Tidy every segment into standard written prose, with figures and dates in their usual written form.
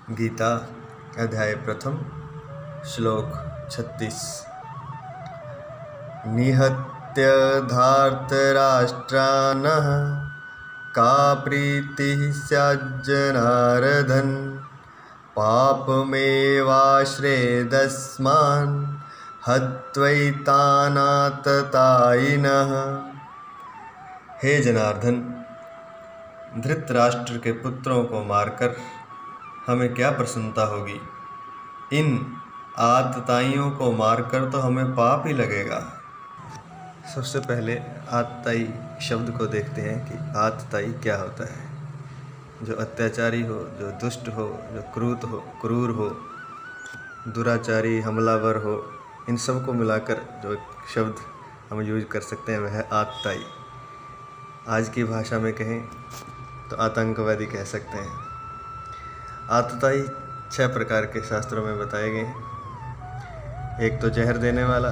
गीता अध्याय प्रथम श्लोक 36। निहत्य धार्तराष्ट्रानः का प्रीतिः स्याज्जनार्दन पापमेवाश्रेदस्मान् हत्वैतानाततायिनः। हे जनार्दन, धृतराष्ट्र के पुत्रों को मारकर हमें क्या प्रसन्नता होगी। इन आतताइयों को मारकर तो हमें पाप ही लगेगा। सबसे पहले आतताई शब्द को देखते हैं कि आतताई क्या होता है। जो अत्याचारी हो, जो दुष्ट हो, जो क्रूर हो, दुराचारी, हमलावर हो, इन सब को मिलाकर जो शब्द हम यूज कर सकते हैं वह है आतताई। आज की भाषा में कहें तो आतंकवादी कह सकते हैं। आतताई 6 प्रकार के शास्त्रों में बताए गए हैं। एक तो जहर देने वाला,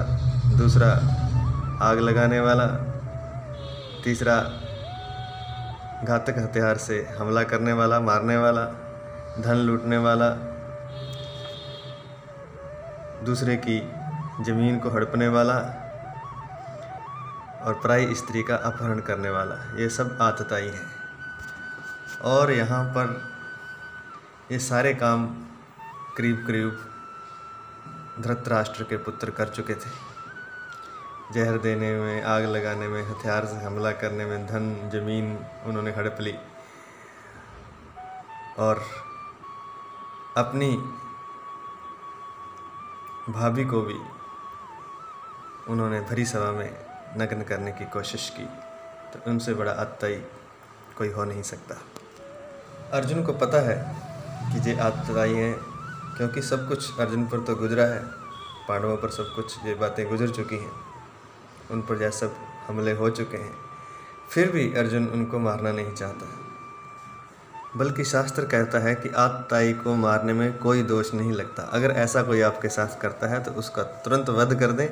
दूसरा आग लगाने वाला, तीसरा घातक हथियार से हमला करने वाला, मारने वाला, धन लूटने वाला, दूसरे की जमीन को हड़पने वाला और पराई स्त्री का अपहरण करने वाला। ये सब आतताई है। और यहाँ पर ये सारे काम करीब धृतराष्ट्र के पुत्र कर चुके थे। जहर देने में, आग लगाने में, हथियार से हमला करने में, धन जमीन उन्होंने हड़प ली और अपनी भाभी को भी उन्होंने भरी सभा में नग्न करने की कोशिश की। तो उनसे बड़ा आतताई कोई हो नहीं सकता। अर्जुन को पता है कि ये आतताई हैं, क्योंकि सब कुछ अर्जुन पर तो गुजरा है। पांडवों पर सब कुछ ये बातें गुजर चुकी हैं, उन पर जैसे सब हमले हो चुके हैं। फिर भी अर्जुन उनको मारना नहीं चाहता, बल्कि शास्त्र कहता है कि आतताई को मारने में कोई दोष नहीं लगता। अगर ऐसा कोई आपके साथ करता है तो उसका तुरंत वध कर दें,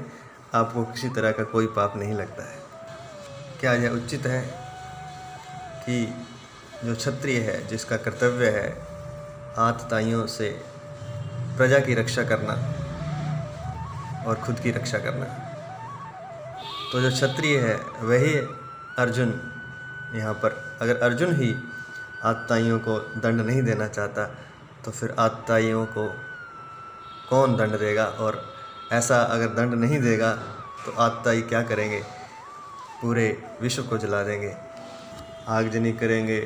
आपको किसी तरह का कोई पाप नहीं लगता है। क्या यह उचित है कि जो क्षत्रिय है, जिसका कर्तव्य है आतताइयों से प्रजा की रक्षा करना और खुद की रक्षा करना, तो जो क्षत्रिय है वही अर्जुन यहाँ पर, अगर अर्जुन ही आतताइयों को दंड नहीं देना चाहता तो फिर आतताइयों को कौन दंड देगा। और ऐसा अगर दंड नहीं देगा तो आतताई क्या करेंगे? पूरे विश्व को जला देंगे, आगजनी करेंगे,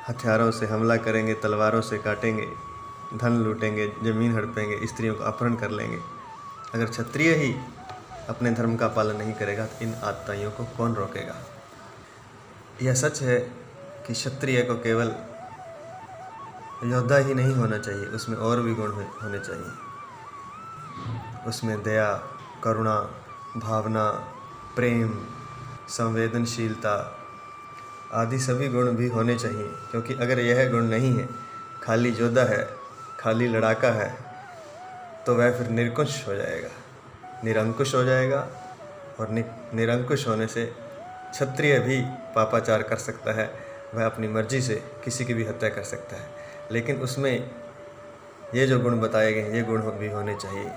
हथियारों से हमला करेंगे, तलवारों से काटेंगे, धन लूटेंगे, ज़मीन हड़पेंगे, स्त्रियों का अपहरण कर लेंगे। अगर क्षत्रिय ही अपने धर्म का पालन नहीं करेगा तो इन आतताइयों को कौन रोकेगा। यह सच है कि क्षत्रिय को केवल योद्धा ही नहीं होना चाहिए, उसमें और भी गुण होने चाहिए। उसमें दया, करुणा, भावना, प्रेम, संवेदनशीलता आदि सभी गुण भी होने चाहिए। क्योंकि अगर यह गुण नहीं है, खाली योद्धा है, खाली लड़ाका है, तो वह फिर निरंकुश हो जाएगा, निरंकुश हो जाएगा। और निरंकुश होने से क्षत्रिय भी पापाचार कर सकता है, वह अपनी मर्जी से किसी की भी हत्या कर सकता है। लेकिन उसमें ये जो गुण बताए गए हैं, ये गुण भी होने चाहिए।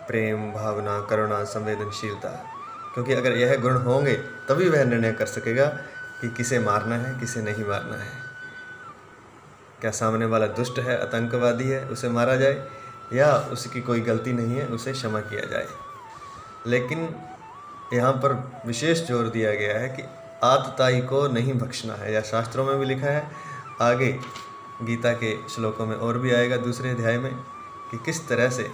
प्रेम, भावना, करुणा, संवेदनशीलता। क्योंकि अगर यह गुण होंगे तभी वह निर्णय कर सकेगा कि किसे मारना है, किसे नहीं मारना है। क्या सामने वाला दुष्ट है, आतंकवादी है, उसे मारा जाए, या उसकी कोई गलती नहीं है, उसे क्षमा किया जाए। लेकिन यहाँ पर विशेष जोर दिया गया है कि आतताई को नहीं बख्शना है। या शास्त्रों में भी लिखा है, आगे गीता के श्लोकों में और भी आएगा दूसरे अध्याय में, कि किस तरह से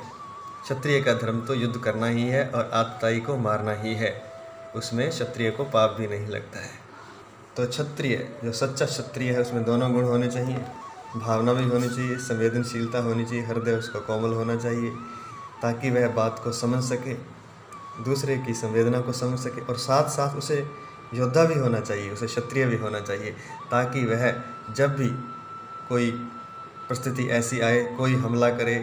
क्षत्रिय का धर्म तो युद्ध करना ही है और आतताई को मारना ही है। उसमें क्षत्रिय को पाप भी नहीं लगता है। तो क्षत्रिय, जो सच्चा क्षत्रिय है, उसमें दोनों गुण होने चाहिए। भावना भी होनी चाहिए, संवेदनशीलता होनी चाहिए, हृदय उसका कोमल होना चाहिए, ताकि वह बात को समझ सके, दूसरे की संवेदना को समझ सके। और साथ साथ उसे योद्धा भी होना चाहिए, उसे क्षत्रिय भी होना चाहिए, ताकि वह जब भी कोई परिस्थिति ऐसी आए, कोई हमला करे,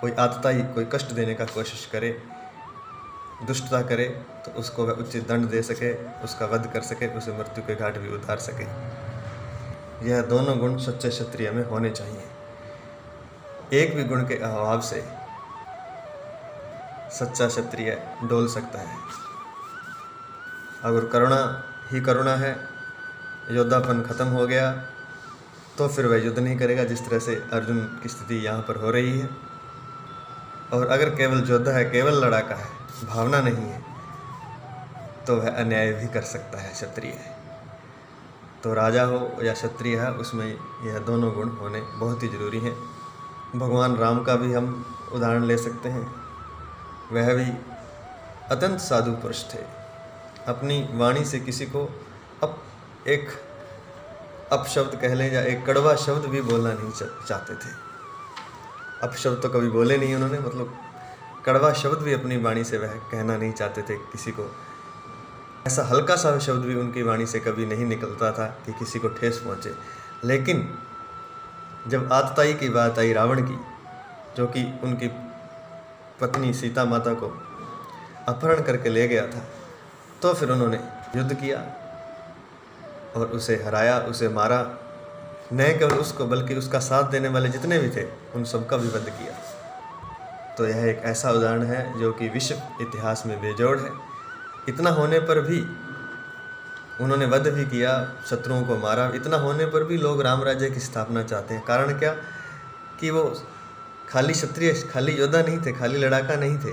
कोई आतताई कोई कष्ट देने का कोशिश करे, दुष्टता करे, तो उसको वह उचित दंड दे सके, उसका वध कर सके, उसे मृत्यु के घाट भी उतार सके। यह दोनों गुण सच्चे क्षत्रिय में होने चाहिए। एक भी गुण के अभाव से सच्चा क्षत्रिय डोल सकता है। अगर करुणा ही करुणा है, योद्धापन खत्म हो गया, तो फिर वह युद्ध नहीं करेगा, जिस तरह से अर्जुन की स्थिति यहाँ पर हो रही है। और अगर केवल योद्धा है, केवल लड़ाका है, भावना नहीं है, तो वह अन्याय भी कर सकता है क्षत्रिय है। तो राजा हो या क्षत्रिय है, उसमें यह दोनों गुण होने बहुत ही जरूरी हैं। भगवान राम का भी हम उदाहरण ले सकते हैं। वह भी अत्यंत साधु पुरुष थे। अपनी वाणी से किसी को एक अपशब्द कह लें या एक कड़वा शब्द भी बोलना नहीं चाहते थे। अपशब्द तो कभी बोले नहीं उन्होंने, मतलब कड़वा शब्द भी अपनी वाणी से वह कहना नहीं चाहते थे किसी को। ऐसा हल्का सा शब्द भी उनकी वाणी से कभी नहीं निकलता था कि किसी को ठेस पहुँचे। लेकिन जब आतताई की बात आई रावण की, जो कि उनकी पत्नी सीता माता को अपहरण करके ले गया था, तो फिर उन्होंने युद्ध किया और उसे हराया, उसे मारा। न केवल उसको बल्कि उसका साथ देने वाले जितने भी थे उन सबका भी वध किया। तो यह एक ऐसा उदाहरण है जो कि विश्व इतिहास में बेजोड़ है। इतना होने पर भी उन्होंने वध भी किया, शत्रुओं को मारा। इतना होने पर भी लोग राम राज्य की स्थापना चाहते हैं। कारण क्या कि वो खाली क्षत्रिय, खाली योद्धा नहीं थे, खाली लड़ाका नहीं थे।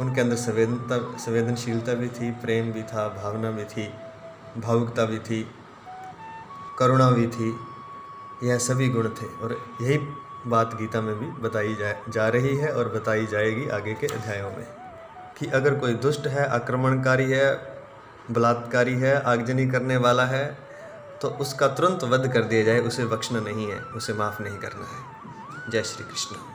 उनके अंदर संवेदनशीलता भी थी, प्रेम भी था, भावना भी थी, भावुकता भी थी, करुणा भी थी। यह सभी गुण थे और यही बात गीता में भी बताई जा रही है और बताई जाएगी आगे के अध्यायों में, कि अगर कोई दुष्ट है, आक्रमणकारी है, बलात्कारी है, आगजनी करने वाला है, तो उसका तुरंत वध कर दिया जाए। उसे बख्शना नहीं है, उसे माफ़ नहीं करना है। जय श्री कृष्ण।